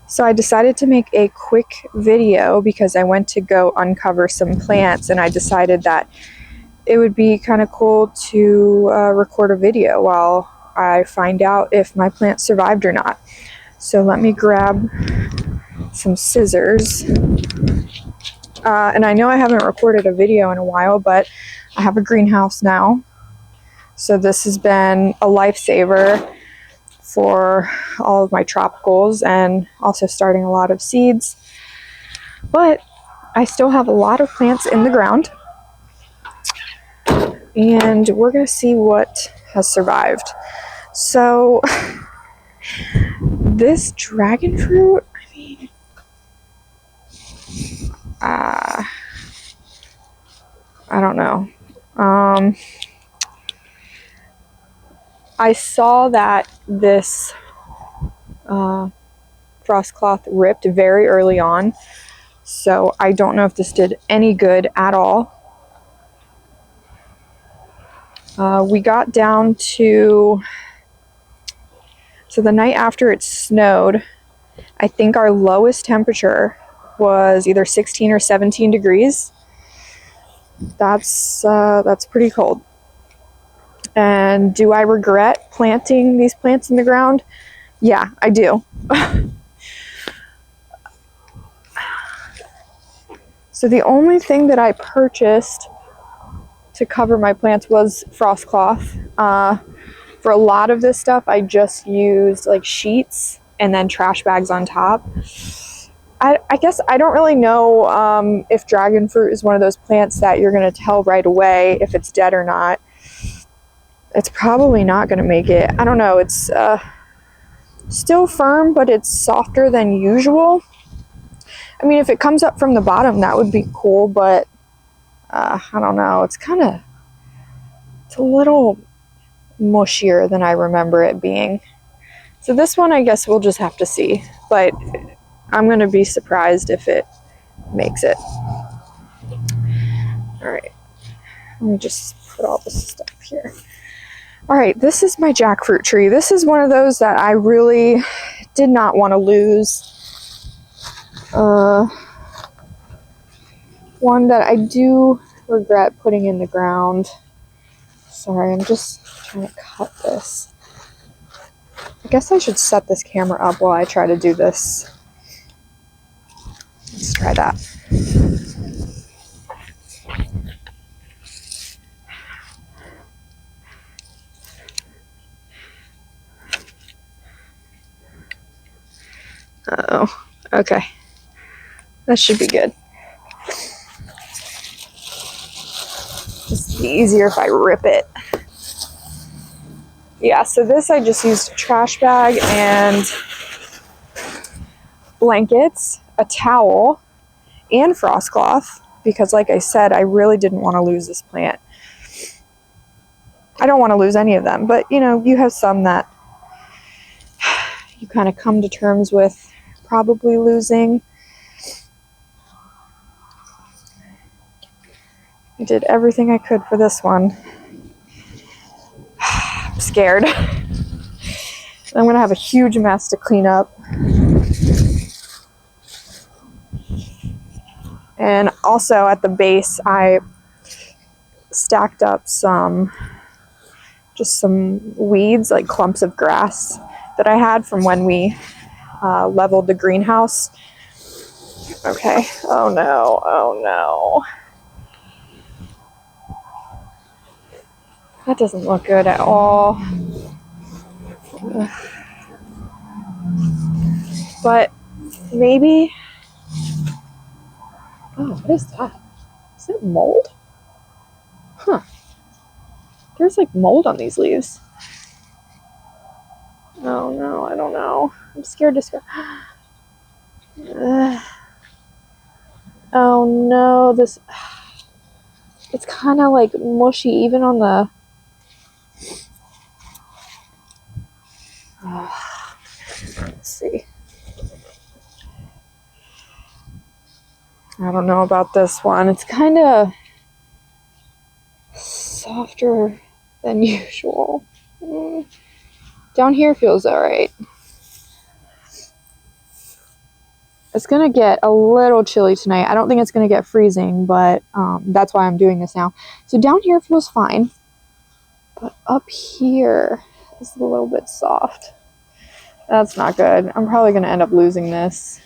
So I decided to make a quick video because I went to go uncover some plants, and I decided that it would be kind of cool to record a video while I find out if my plant survived or not. So let me grab some scissors. And I know I haven't recorded a video in a while, but I have a greenhouse now. So this has been a lifesaver for all of my tropicals and also starting a lot of seeds. But I still have a lot of plants in the ground, and we're going to see what has survived. So this dragon fruit, I mean, I don't know. I saw that this frost cloth ripped very early on, so I don't know if this did any good at all. We got down to, so the night after it snowed, I think our lowest temperature was either 16 or 17 degrees. That's pretty cold. And do I regret planting these plants in the ground? Yeah, I do. So the only thing that I purchased to cover my plants was frost cloth. For a lot of this stuff, I just used like sheets and then trash bags on top. I guess I don't really know if dragon fruit is one of those plants that you're going to tell right away if it's dead or not. It's probably not going to make it. I don't know. It's still firm, but it's softer than usual. I mean, if it comes up from the bottom, that would be cool, but I don't know. It's a little mushier than I remember it being. So this one, I guess we'll just have to see, but I'm going to be surprised if it makes it. All right. Let me just put all this stuff here. All right, this is my jackfruit tree. This is one of those that I really did not want to lose. One that I do regret putting in the ground. Sorry, I'm just trying to cut this. I guess I should set this camera up while I try to do this. Let's try that. Uh-oh. Okay. That should be good. Just be easier if I rip it. Yeah, so this I just used a trash bag and blankets, a towel, and frost cloth, because like I said, I really didn't want to lose this plant. I don't want to lose any of them, but you know, you have some that you kind of come to terms with probably losing. I did everything I could for this one. I'm scared. I'm gonna have a huge mess to clean up. And also at the base, I stacked up some weeds, like clumps of grass that I had from when we leveled the greenhouse. Okay. Oh no. Oh no. That doesn't look good at all. But maybe. Oh, what is that? Is it mold? Huh. There's like mold on these leaves. Oh no, I don't know. I'm scared to start. Oh no, this. It's kind of like mushy even on the. Let's see. I don't know about this one. It's kind of softer than usual. Down here feels all right. It's gonna get a little chilly tonight. I don't think it's gonna get freezing, but that's why I'm doing this now. So down here feels fine, but up here is a little bit soft. That's not good. I'm probably gonna end up losing this,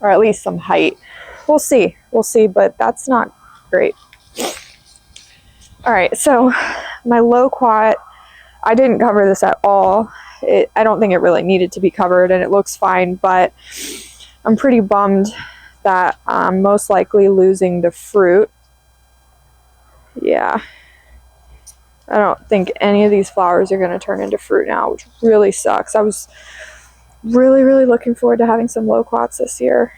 or at least some height. We'll see, but that's not great. All right, so my loquat, I didn't cover this at all. I don't think it really needed to be covered, and it looks fine, but I'm pretty bummed that I'm most likely losing the fruit. Yeah, I don't think any of these flowers are going to turn into fruit now, which really sucks. I was really looking forward to having some loquats this year,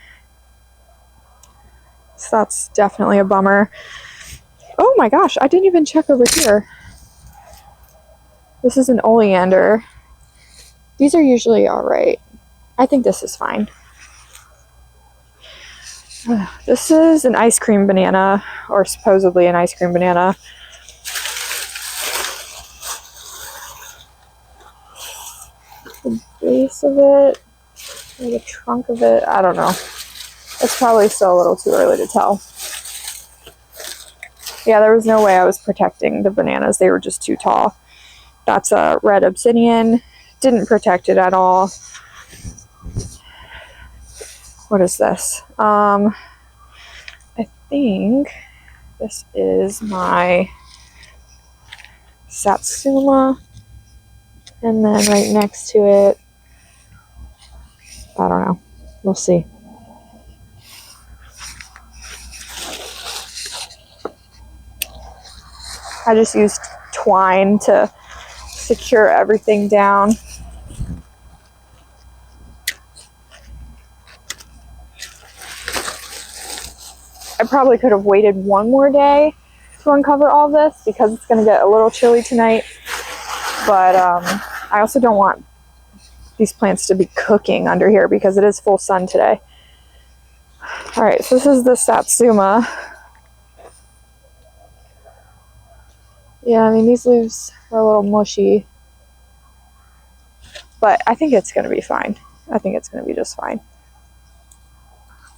so that's definitely a bummer. Oh my gosh, I didn't even check over here. This is an oleander. These are usually all right. I think this is fine. This is an ice cream banana, or supposedly an ice cream banana. The base of it, or the trunk of it, I don't know. It's probably still a little too early to tell. Yeah, there was no way I was protecting the bananas. They were just too tall. That's a red obsidian. Didn't protect it at all. What is this? I think this is my Satsuma. And then right next to it, I don't know. We'll see. I just used twine to secure everything down. I probably could have waited one more day to uncover all this because it's going to get a little chilly tonight. But I also don't want these plants to be cooking under here because it is full sun today. All right, so this is the Satsuma. Yeah, I mean, these leaves are a little mushy, but I think it's going to be fine. I think it's going to be just fine.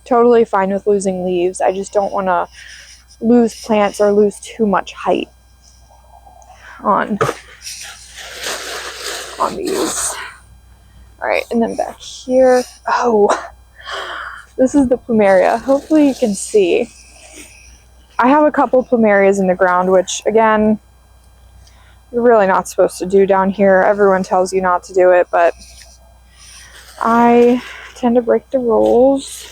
Totally fine with losing leaves. I just don't want to lose plants or lose too much height on these. All right, and then back here. Oh, this is the plumeria. Hopefully you can see. I have a couple plumerias in the ground, which again, you're really not supposed to do down here. Everyone tells you not to do it, but I tend to break the rules.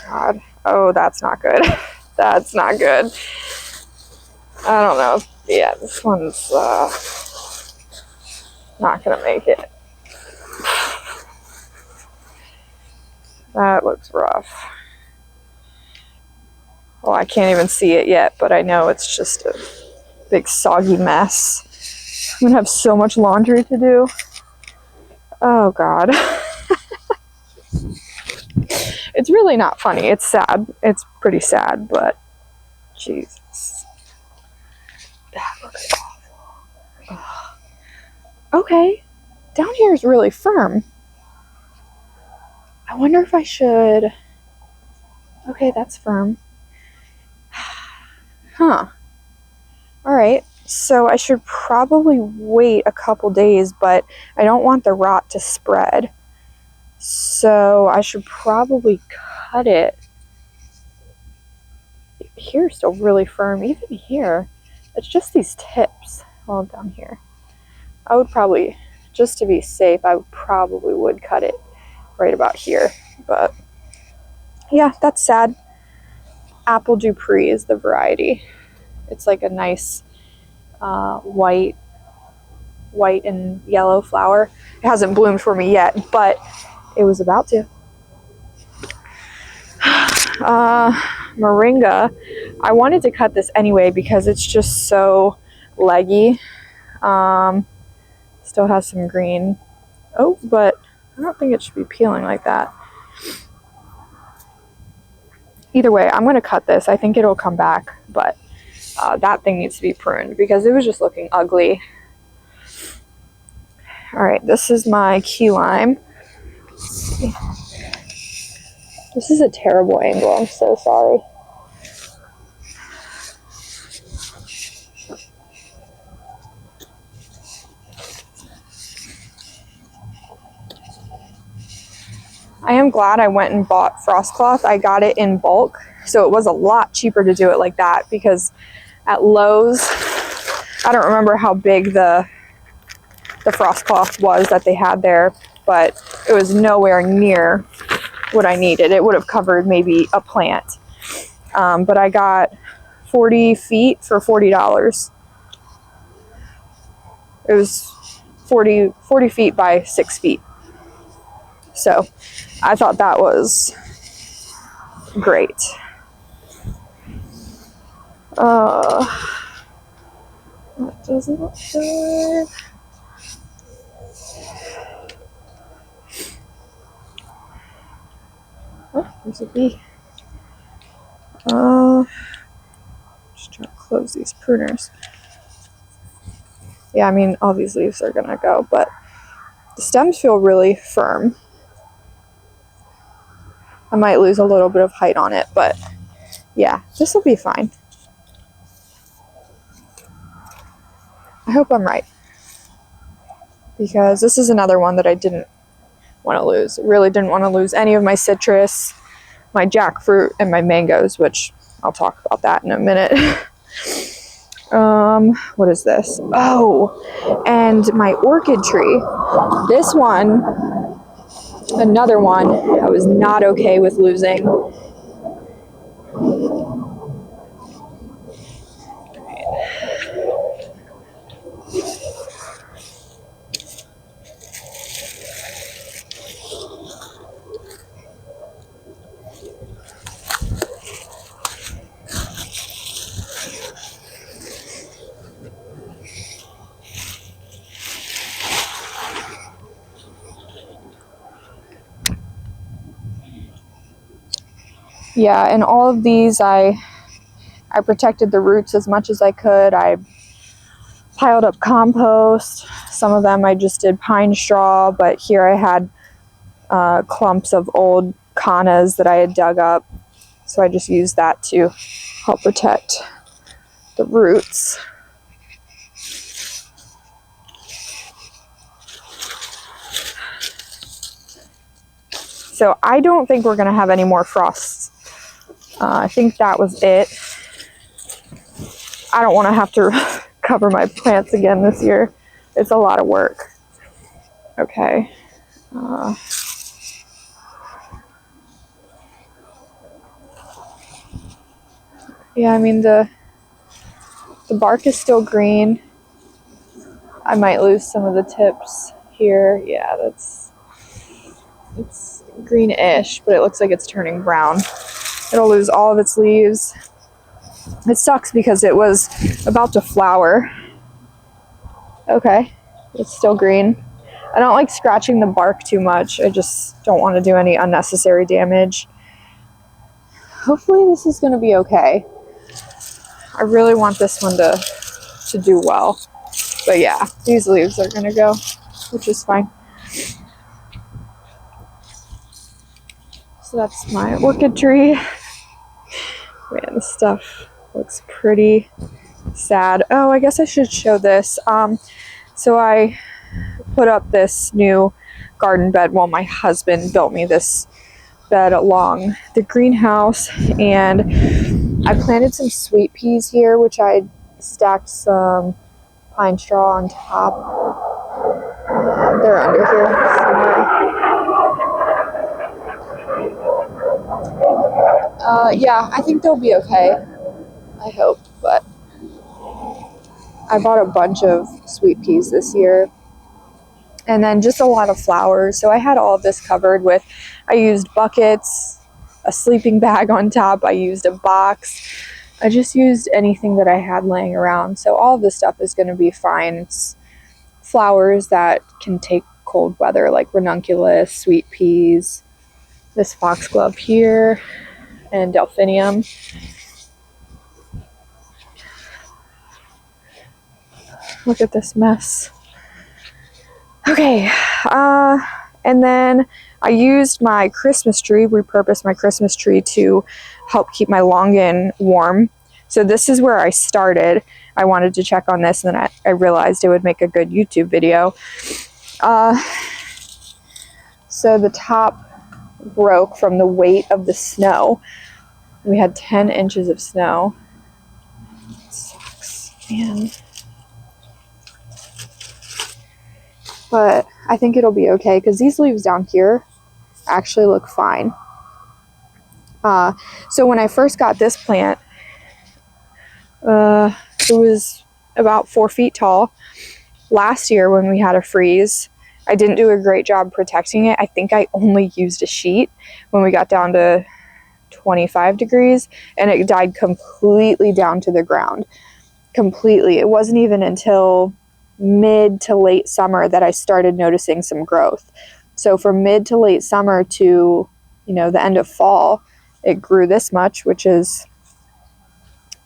God. Oh, that's not good. That's not good. I don't know. Yeah, this one's not gonna make it. That looks rough. Well, I can't even see it yet, but I know it's just a big soggy mess. I'm gonna have so much laundry to do. Oh God. It's really not funny. It's sad. It's pretty sad, but Jesus. That looks awful. Ugh. Okay. Down here is really firm. I wonder if I should... Okay, that's firm. Huh. Alright, so I should probably wait a couple days, but I don't want the rot to spread. So I should probably cut it. Here's still really firm. Even here, it's just these tips all down here. I would probably, just to be safe, I probably would cut it right about here. But yeah, that's sad. Apple Dupree is the variety. It's like a nice white and yellow flower. It hasn't bloomed for me yet, but it was about to. Moringa. I wanted to cut this anyway because it's just so leggy. Still has some green. Oh, but I don't think it should be peeling like that. Either way, I'm going to cut this. I think it'll come back, but that thing needs to be pruned because it was just looking ugly. All right, this is my key lime. This is a terrible angle, I'm so sorry. I am glad I went and bought frost cloth. I got it in bulk, so it was a lot cheaper to do it like that, because at Lowe's, I don't remember how big the frost cloth was that they had there, but it was nowhere near what I needed. It would have covered maybe a plant. But I got 40 feet for $40. It was 40 feet by 6 feet. So I thought that was great. That doesn't look good. Oh, there's a bee. Just trying to close these pruners. Yeah, I mean, all these leaves are gonna go, but the stems feel really firm. I might lose a little bit of height on it, but yeah, this will be fine. I hope I'm right, because this is another one that I didn't want to lose. I really didn't want to lose any of my citrus, my jackfruit, and my mangoes, which I'll talk about that in a minute. What is this? Oh, and my orchid tree. This one, another one, I was not okay with losing. Yeah, and all of these, I protected the roots as much as I could. I piled up compost. Some of them I just did pine straw, but here I had clumps of old cannas that I had dug up. So I just used that to help protect the roots. So I don't think we're going to have any more frosts. I think that was it. I don't want to have to cover my plants again this year. It's a lot of work. Okay. Yeah, I mean, the bark is still green. I might lose some of the tips here. Yeah, it's greenish, but it looks like it's turning brown. It'll lose all of its leaves. It sucks because it was about to flower. Okay, it's still green. I don't like scratching the bark too much. I just don't want to do any unnecessary damage. Hopefully this is going to be okay. I really want this one to do well. But yeah, these leaves are going to go, which is fine. So that's my orchid tree. Man, this stuff looks pretty sad. Oh, I guess I should show this. So I put up this new garden bed. Well, my husband built me this bed along the greenhouse, and I planted some sweet peas here, which I stacked some pine straw on top. They're under here somewhere. Yeah, I think they'll be okay. I hope, but I bought a bunch of sweet peas this year. And then just a lot of flowers. So I had all of this covered with, I used buckets, a sleeping bag on top. I used a box. I just used anything that I had laying around. So all of this stuff is going to be fine. It's flowers that can take cold weather, like ranunculus, sweet peas, this foxglove here, and delphinium. Look at this mess. Okay, and then I used my Christmas tree, repurposed my Christmas tree to help keep my longan warm. So this is where I started. I wanted to check on this, and then I realized it would make a good YouTube video. So the top broke from the weight of the snow. We had 10 inches of snow. It sucks, man. But I think it'll be okay because these leaves down here actually look fine. So when I first got this plant, it was about 4 feet tall. Last year when we had a freeze, I didn't do a great job protecting it. I think I only used a sheet when we got down to 25 degrees, and it died completely down to the ground. Completely. It wasn't even until mid to late summer that I started noticing some growth. So from mid to late summer to, the end of fall, it grew this much, which is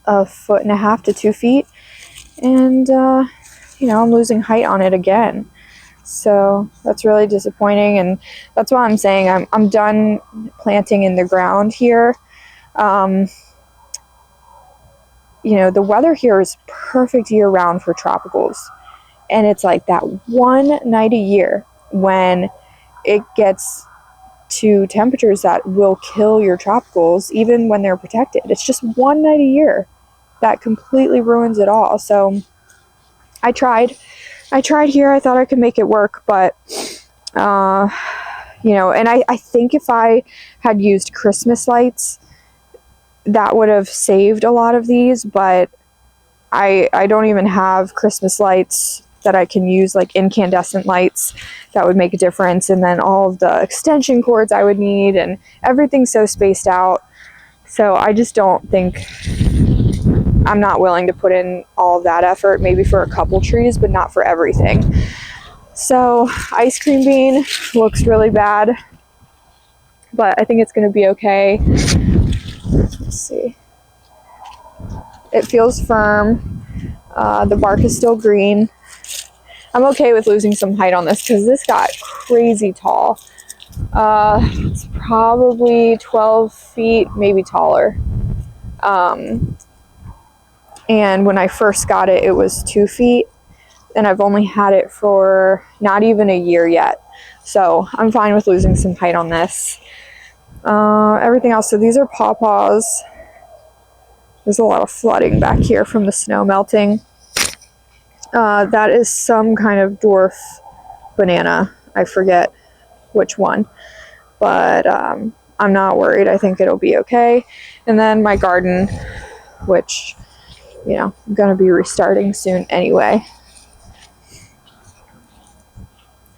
1.5 to 2 feet. And, I'm losing height on it again. So that's really disappointing. And that's why I'm saying I'm done planting in the ground here. The weather here is perfect year round for tropicals. And it's like that one night a year when it gets to temperatures that will kill your tropicals, even when they're protected. It's just one night a year that completely ruins it all. So I tried here. I thought I could make it work, but, and I think if I had used Christmas lights, that would have saved a lot of these, but I don't even have Christmas lights that I can use, like incandescent lights that would make a difference, and then all of the extension cords I would need, and everything's so spaced out. So I just don't think, I'm not willing to put in all of that effort, maybe for a couple trees, but not for everything. So ice cream bean looks really bad, but I think it's going to be okay. Let's see. It feels firm. The bark is still green. I'm okay with losing some height on this because this got crazy tall. It's probably 12 feet, maybe taller. And when I first got it, it was 2 feet, and I've only had it for not even a year yet. So I'm fine with losing some height on this. Everything else, so these are pawpaws. There's a lot of flooding back here from the snow melting. That is some kind of dwarf banana. I forget which one, but I'm not worried. I think it'll be okay. And then my garden, which, I'm going to be restarting soon anyway.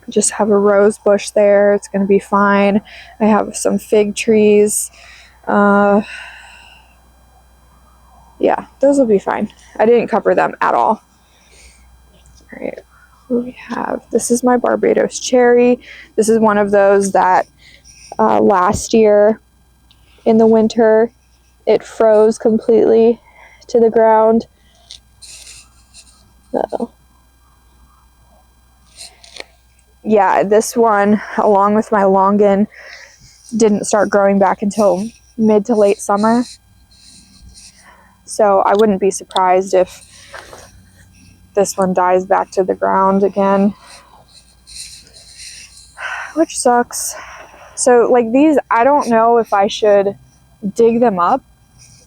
Just have a rose bush there. It's going to be fine. I have some fig trees. Yeah, those will be fine. I didn't cover them at all. All right, what do we have? This is my Barbados cherry. This is one of those that last year in the winter, it froze completely to the ground. Uh-oh. Yeah, this one, along with my longan, didn't start growing back until mid to late summer. So I wouldn't be surprised if this one dies back to the ground again, which sucks. So like these, I don't know if I should dig them up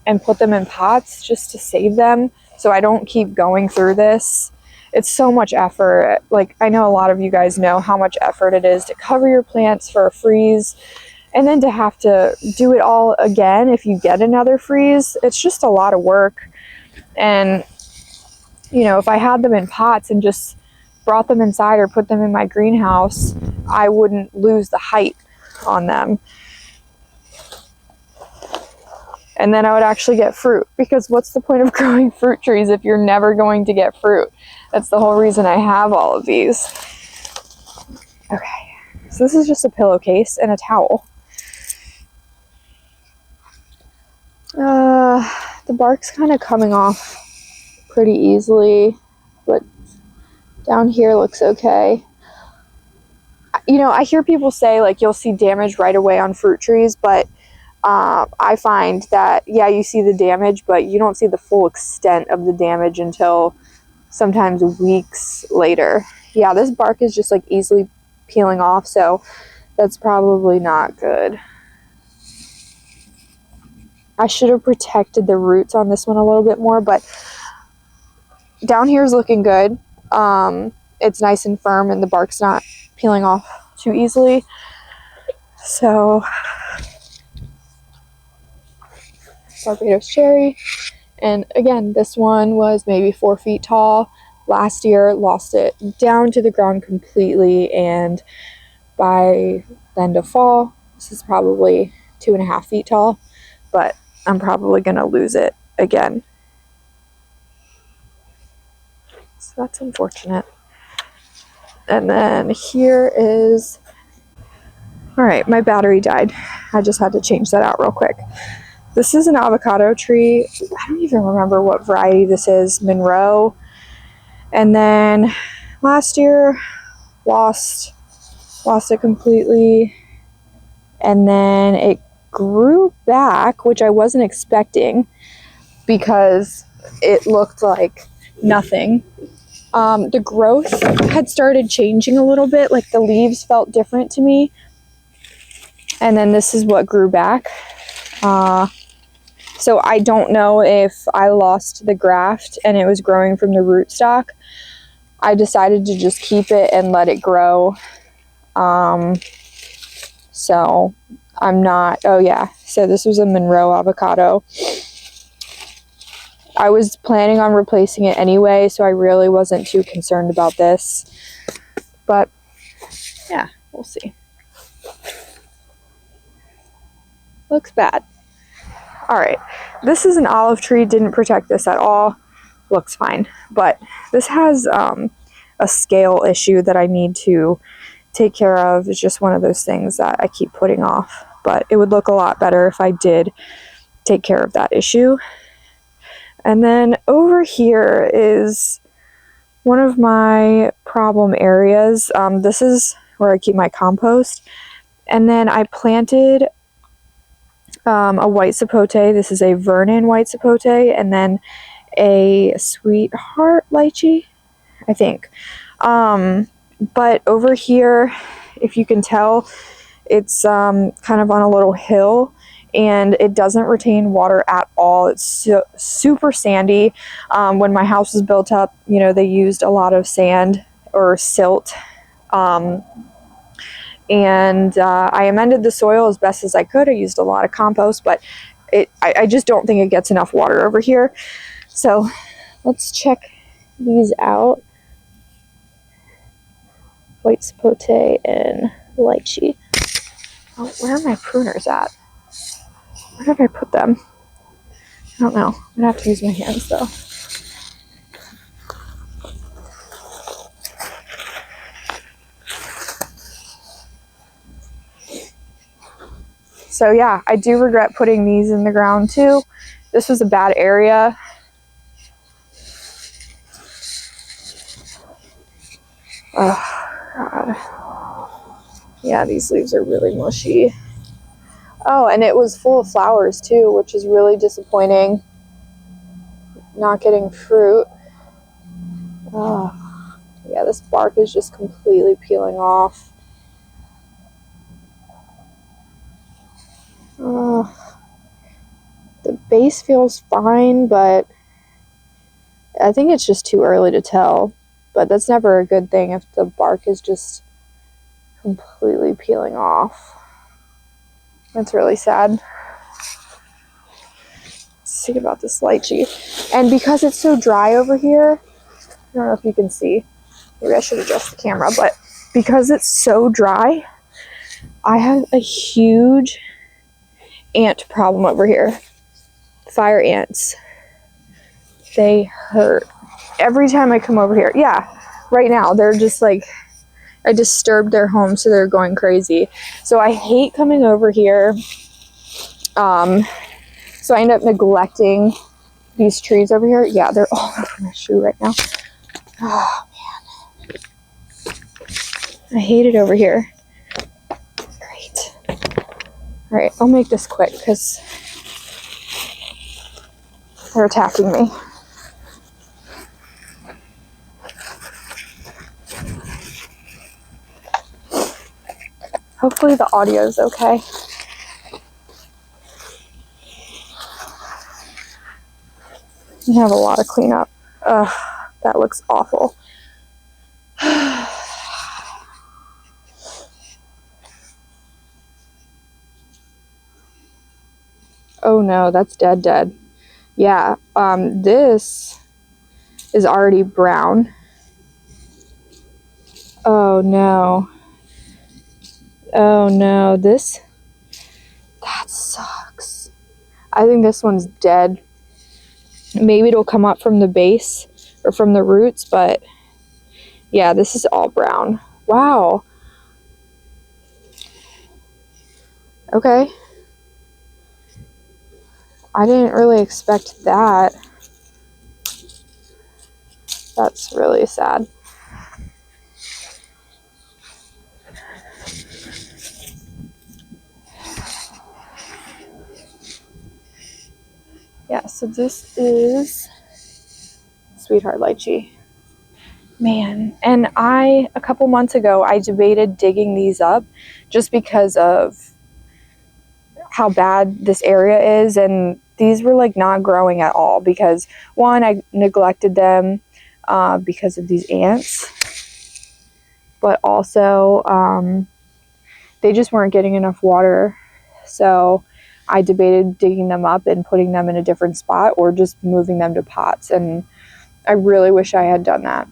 and put them in pots just to save them so I don't keep going through this. It's so much effort. Like, I know a lot of you guys know how much effort it is to cover your plants for a freeze, and then to have to do it all again if you get another freeze. It's just a lot of work. And if I had them in pots and just brought them inside or put them in my greenhouse, I wouldn't lose the height on them. And then I would actually get fruit, because what's the point of growing fruit trees if you're never going to get fruit? That's the whole reason I have all of these. Okay, so this is just a pillowcase and a towel. The bark's kind of coming off pretty easily, but Down here looks okay. You know, I hear people say like you'll see damage right away on fruit trees, but I find that, yeah, you see the damage, but you don't see the full extent of the damage until sometimes weeks later. Yeah, this bark is just like easily peeling off, so that's probably not good. I should have protected the roots on this one a little bit more, but down here is looking good. It's nice and firm and the bark's not peeling off too easily. So, Barbados cherry. And again, this one was maybe 4 feet tall. Last year, lost it down to the ground completely, and by the end of fall, this is probably 2.5 feet tall, but I'm probably gonna lose it again. So that's unfortunate. And then here is, all right, my battery died. I just had to change that out real quick. This is an avocado tree. I don't even remember what variety this is, Monroe. And then last year, lost it completely. And then it grew back, which I wasn't expecting because it looked like nothing. The growth had started changing a little bit, like the leaves felt different to me. And then this is what grew back. So I don't know if I lost the graft and it was growing from the rootstock. I decided to just keep it and let it grow. So I'm not, oh yeah, so this was a Monroe avocado. I was planning on replacing it anyway, so I really wasn't too concerned about this. But yeah, we'll see. Looks bad. All right, this is an olive tree, didn't protect this at all. Looks fine, but this has a scale issue that I need to take care of. It's just one of those things that I keep putting off, but it would look a lot better if I did take care of that issue. And then over here is one of my problem areas. This is where I keep my compost. And then I planted a white sapote. This is a Vernon white sapote, and then a sweetheart lychee, I think. But over here, if you can tell, it's kind of on a little hill, and it doesn't retain water at all. It's super sandy. When my house was built up, you know, they used a lot of sand or silt. And I amended the soil as best as I could. I used a lot of compost, but I just don't think it gets enough water over here. So let's check these out. White sapote and lychee. Oh, where are my pruners at? Where did I put them? I don't know. I'm gonna have to use my hands though. So yeah, I do regret putting these in the ground too. This was a bad area. Oh God. Yeah, these leaves are really mushy. Oh, and it was full of flowers too, which is really disappointing. Not getting fruit. Oh, yeah, this bark is just completely peeling off. The base feels fine, but I think it's just too early to tell. But that's never a good thing if the bark is just completely peeling off. That's really sad. Let's see about this lychee. And because it's so dry over here, I don't know if you can see. Maybe I should adjust the camera, but because it's so dry, I have a huge ant problem over here. Fire ants. They hurt. Every time I come over here. Yeah, right now they're just like, I disturbed their home, so they're going crazy. So I hate coming over here. So I end up neglecting these trees over here. Yeah, they're all over my shoe right now. Oh, man. I hate it over here. Great. All right, I'll make this quick because they're attacking me. Hopefully the audio is okay. We have a lot of cleanup. Ugh, that looks awful. Oh no, that's dead. Yeah, this is already brown. Oh no. Oh no, that sucks. I think this one's dead. Maybe it'll come up from the base or from the roots, but yeah, this is all brown. Wow. Okay. I didn't really expect that. That's really sad. Yeah, so this is Sweetheart Lychee. Man, and a couple months ago, I debated digging these up just because of how bad this area is, and these were like not growing at all because one, I neglected them because of these ants, but also they just weren't getting enough water. So I debated digging them up and putting them in a different spot or just moving them to pots, and I really wish I had done that.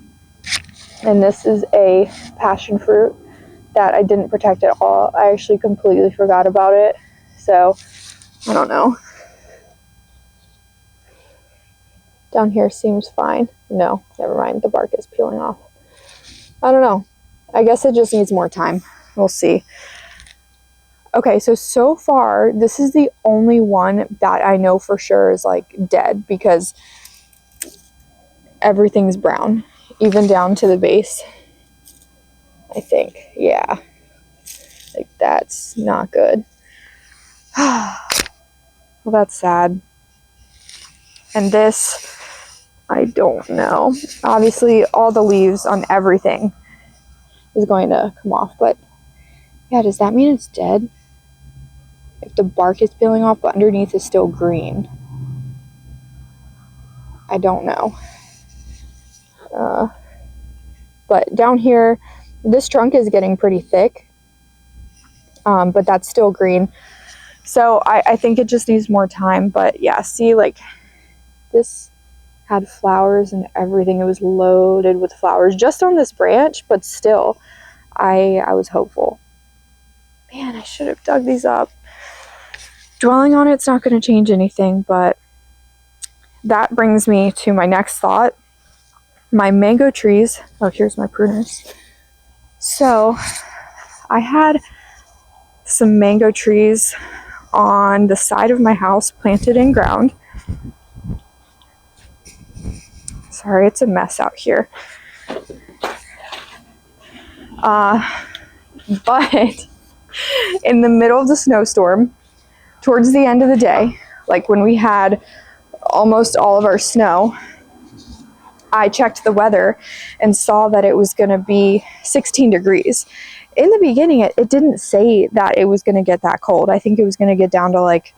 And this is a passion fruit that I didn't protect at all. I actually completely forgot about it. So, I don't know. Down here seems fine. No, never mind. The bark is peeling off. I don't know. I guess it just needs more time. We'll see. Okay, so far, this is the only one that I know for sure is like dead because everything's brown, even down to the base. I think, yeah. Like, that's not good. Well, that's sad. And this, I don't know. Obviously, all the leaves on everything is going to come off, but yeah, does that mean it's dead? If the bark is peeling off, but underneath is still green. I don't know. But down here, this trunk is getting pretty thick, but that's still green. So I think it just needs more time. But yeah, see, like this had flowers and everything. It was loaded with flowers just on this branch, but still, I was hopeful. Man, I should have dug these up. Dwelling on it's not going to change anything, but that brings me to my next thought. My mango trees. Oh, here's my pruners. So I had some mango trees on the side of my house planted in ground. Sorry, it's a mess out here. But in the middle of the snowstorm, towards the end of the day, like when we had almost all of our snow, I checked the weather and saw that it was going to be 16 degrees. In the beginning, it didn't say that it was going to get that cold. I think it was going to get down to like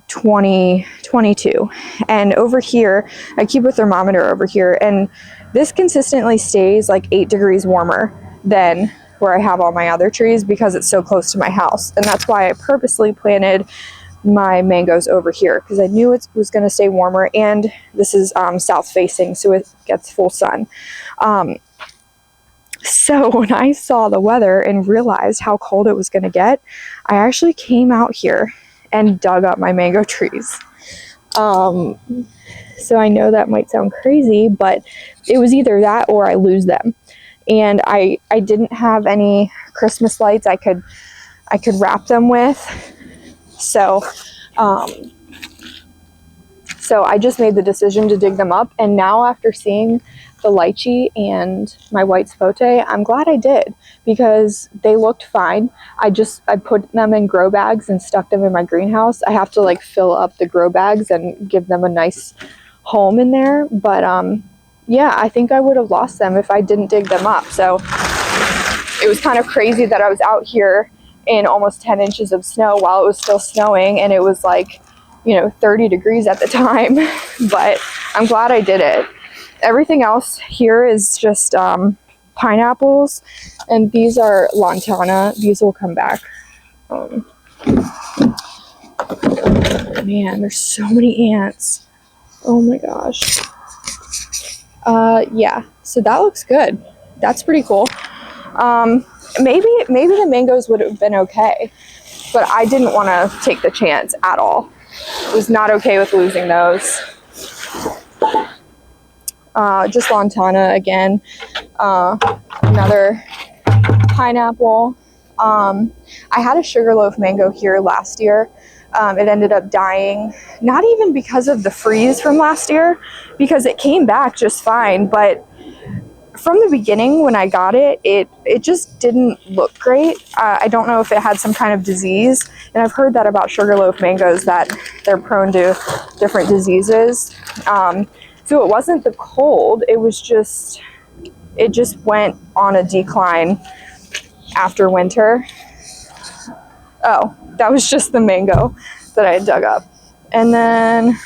20, 22. And over here, I keep a thermometer over here, and this consistently stays like 8 degrees warmer than where I have all my other trees because it's so close to my house. And that's why I purposely planted my mangoes over here because I knew it was going to stay warmer, and this is south facing, so it gets full sun. So when I saw the weather and realized how cold it was going to get, I actually came out here and dug up my mango trees. So I know that might sound crazy, but it was either that or I lose them. And I didn't have any Christmas lights I could wrap them with. So So I just made the decision to dig them up, and now after seeing the lychee and my white sapote, I'm glad I did, because they looked fine. I put them in grow bags and stuck them in my greenhouse. I have to like fill up the grow bags and give them a nice home in there, but yeah, I think I would have lost them if I didn't dig them up. So it was kind of crazy that I was out here in almost 10 inches of snow while it was still snowing, and it was like, you know, 30 degrees at the time. But I'm glad I did it. Everything else here is just pineapples, and these are lantana. These will come back. Man, there's so many ants. Oh my gosh. Yeah, so that looks good. That's pretty cool. Maybe the mangoes would have been okay, but I didn't want to take the chance at all. I was not okay with losing those. Just lantana again. Another pineapple. I had a sugarloaf mango here last year. It ended up dying, not even because of the freeze from last year, because it came back just fine, but from the beginning when I got it, it just didn't look great. I don't know if it had some kind of disease, and I've heard that about sugarloaf mangoes, that they're prone to different diseases. So it wasn't the cold, it just went on a decline after winter. Oh, that was just the mango that I had dug up. And then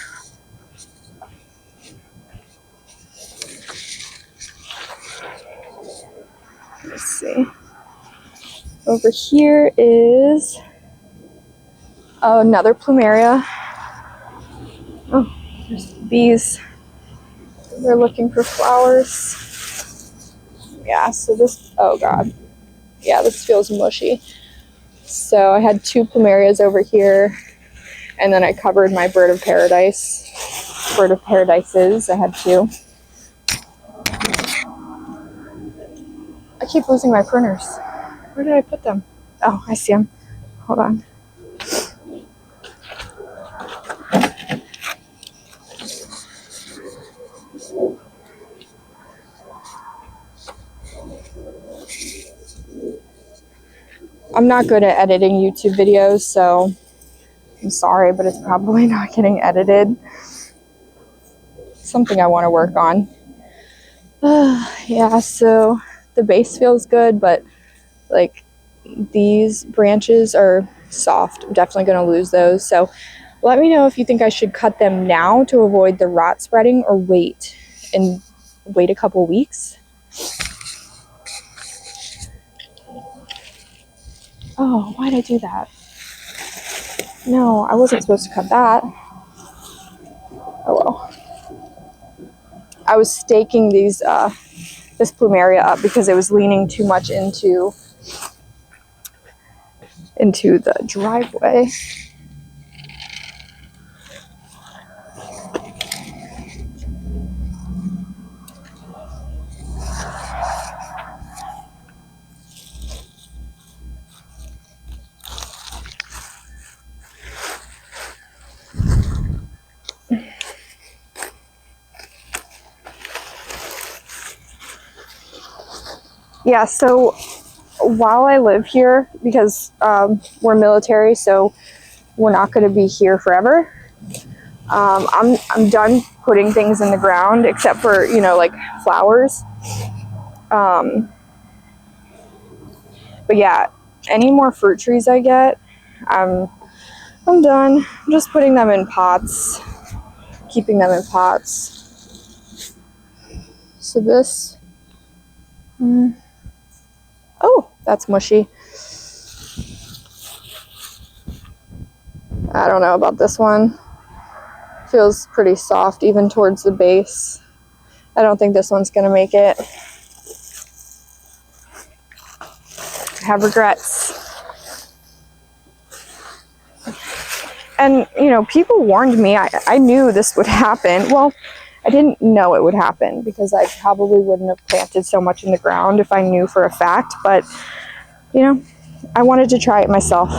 let's see. Over here is another plumeria. Oh, there's bees. They're looking for flowers. Yeah, so this, oh God. Yeah, this feels mushy. So I had 2 plumerias over here, and then I covered my bird of paradises. I had 2. I keep losing my pruners. Where did I put them? Oh, I see them. Hold on. I'm not good at editing YouTube videos, so I'm sorry, but it's probably not getting edited. Something I want to work on. Yeah, so the base feels good, but like these branches are soft. I'm definitely going to lose those. So let me know if you think I should cut them now to avoid the rot spreading, or wait a couple weeks. Oh, why'd I do that? No, I wasn't supposed to cut that. Oh well. I was staking this plumeria up because it was leaning too much into the driveway. Yeah, so while I live here, because we're military, so we're not going to be here forever. I'm done putting things in the ground, except for, you know, like flowers. But yeah, any more fruit trees I get, I'm done. I'm just putting them in pots, keeping them in pots. So this, oh, that's mushy. I don't know about this one. Feels pretty soft even towards the base. I don't think this one's gonna make it. I have regrets. And, you know, people warned me. I knew this would happen. Well, I didn't know it would happen because I probably wouldn't have planted so much in the ground if I knew for a fact. But, you know, I wanted to try it myself.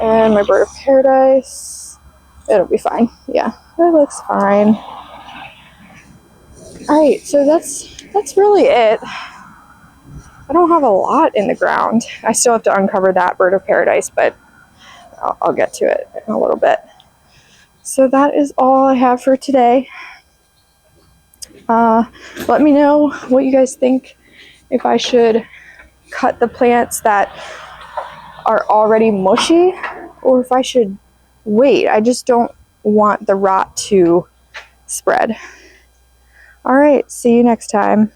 And my bird of paradise. It'll be fine. Yeah, it looks fine. Alright, so that's really it. I don't have a lot in the ground. I still have to uncover that bird of paradise, but I'll get to it in a little bit. So that is all I have for today. Let me know what you guys think, if I should cut the plants that are already mushy or if I should wait. I just don't want the rot to spread. All right, see you next time.